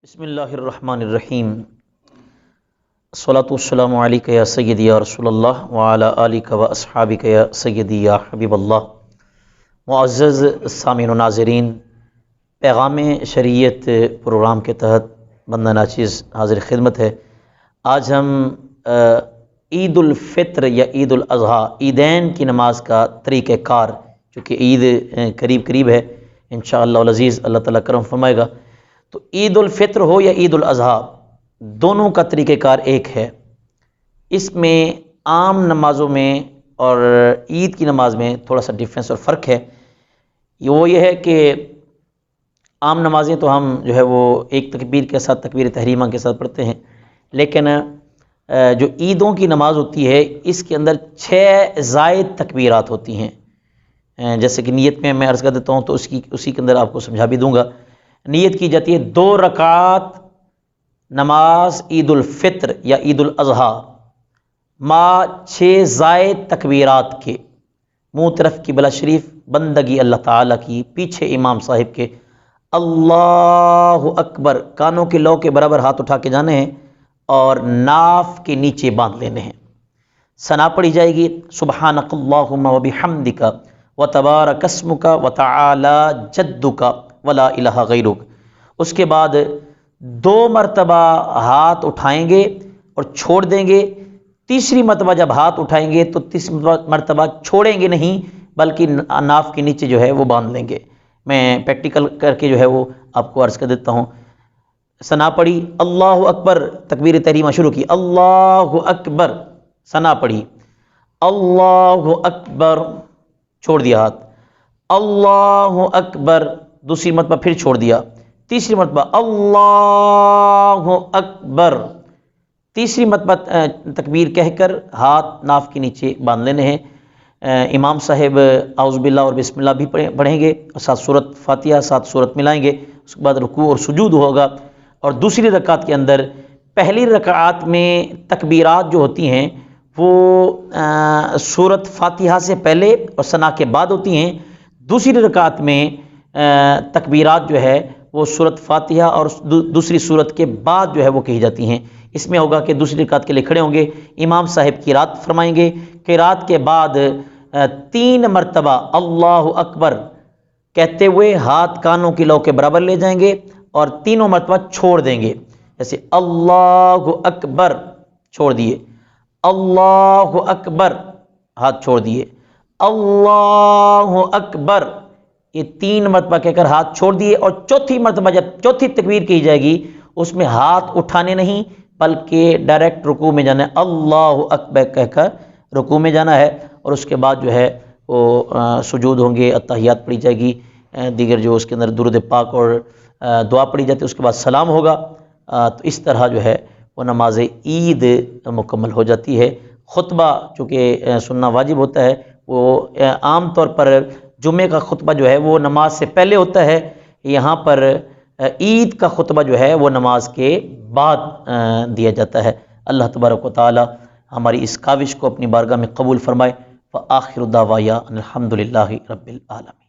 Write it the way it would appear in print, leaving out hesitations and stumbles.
बिस्मिल्लाहिर्रहमानिर्रहीम। अस्सलातु वस्सलामु अलैका या सय्यदी या रसूलल्लाह व अला आलिका व अस्हाबिका या सय्यदी या हबीबल्लाह। मुअज़्ज़ज़ सामीन व नाज़रीन, पैगाम शरीयत प्रोग्राम के तहत बंदा नाचीज़ हाज़िर खिदमत है। आज हम ईद उल फ़ित्र या ईद उल अज़हा, ईदैन की नमाज का तरीक़ाकार, चूँकि ईद करीब करीब है, इंशाअल्लाह अज़ीज़ अल्लाह ताला करम फरमाएगा। तो ईद उल फ़ित्र हो या ईद उल अज़हा, दोनों का तरीक़ाकार एक है। इसमें आम नमाज़ों में और ईद की नमाज में थोड़ा सा डिफरेंस और फ़र्क है। वो ये है कि आम नमाज़ें तो हम जो है वो एक तकबीर के साथ, तकबीर तहरीमा के साथ पढ़ते हैं, लेकिन जो ईदों की नमाज़ होती है इसके अंदर 6 ज़ायद तकबीरात होती हैं। जैसे कि नियत में मैं अर्ज़ कर देता हूँ तो उसी के अंदर आपको समझा भी दूँगा। नियत की जाती है 2 रकात नमाज ईद उल फ़ित्र या ईद उल अज़हा मा 6 ज़ायद तकबीरात के, मुँह तरफ क़िबला शरीफ, बंदगी अल्लाह ताला की, पीछे इमाम साहिब के, अल्लाहु अकबर, कानों के लौ के बराबर हाथ उठा के जाने हैं और नाफ के नीचे बांध लेने हैं। सना पढ़ी जाएगी, सुब्हानकल्लाहुम्मा व बिहम्दिका व तबारकस्मुका व तआला जद्दुका वला इलाहा गैरुक। उसके बाद 2 मरतबा हाथ उठाएंगे और छोड़ देंगे। तीसरी मरतबा जब हाथ उठाएंगे तो तीसरी मरतबा छोड़ेंगे नहीं, बल्कि नाफ के नीचे जो है वो बांध लेंगे। मैं प्रैक्टिकल करके जो है वो आपको अर्ज़ कर देता हूँ। सना पढ़ी, अल्लाहु अकबर, तकबीर तहरीमा शुरू की, अल्लाहु अकबर, सना पढ़ी, अल्लाहु अकबर, छोड़ दिया हाथ, अल्लाहु अकबर, दूसरी मरतबा फिर छोड़ दिया, तीसरी मरतबा अल्लाहु अकबर, तीसरी मरतबा तकबीर कहकर हाथ नाफ के नीचे बांध लेने हैं। इमाम साहब औज़ु बिल्लाह और बिस्मिल्लाह भी पढ़ेंगे और साथ सूरत फातिहा, साथ सूरत मिलाएंगे। उसके बाद रुकू और सुजूद होगा। और दूसरी रकात के अंदर, पहली रकात में तकबीरात जो होती हैं वो सूरत फातिहा से पहले और सना के बाद होती हैं। दूसरी रकात में तकबीरात जो है वो सूरत फातिहा और दूसरी सूरत के बाद जो है वो कही जाती हैं। इसमें होगा कि दूसरी रकात के लिए खड़े होंगे, इमाम साहिब क़िरात फरमाएंगे, क़िरात के बाद 3 मरतबा अल्लाहु अकबर कहते हुए हाथ कानों की लौ के बराबर ले जाएंगे और 3 मरतबा छोड़ देंगे। जैसे अल्लाहु अकबर, छोड़ दिए, अल्लाहु अकबर, हाथ छोड़ दिए, अल्लाहु अकबर, ये 3 मरतबा कहकर हाथ छोड़ दिए। और चौथी मरतबा जब चौथी तकबीर की जाएगी उसमें हाथ उठाने नहीं, बल्कि डायरेक्ट रुकू में जाना है, अल्लाहु अकबर कहकर रुकू में जाना है। और उसके बाद जो है वो सुजूद होंगे, अत्तहियात पढ़ी जाएगी, दीगर जो उसके अंदर दुरूद पाक और दुआ पढ़ी जाती है, उसके बाद सलाम होगा। तो इस तरह जो है वो नमाज ईद मुकम्मल हो जाती है। खुतबा चूँकि सुनना वाजिब होता है, वो आम तौर पर जुम्मे का खुतबा जो है वो नमाज से पहले होता है। यहाँ पर ईद का खुतबा जो है वो नमाज के बाद दिया जाता है। अल्लाह तबारक व तआला हमारी इस काविश को अपनी बारगाह में कबूल फरमाए। व आखिरु दावाया अनिल हम्दुलिल्लाहि रब्बिल आलमीन।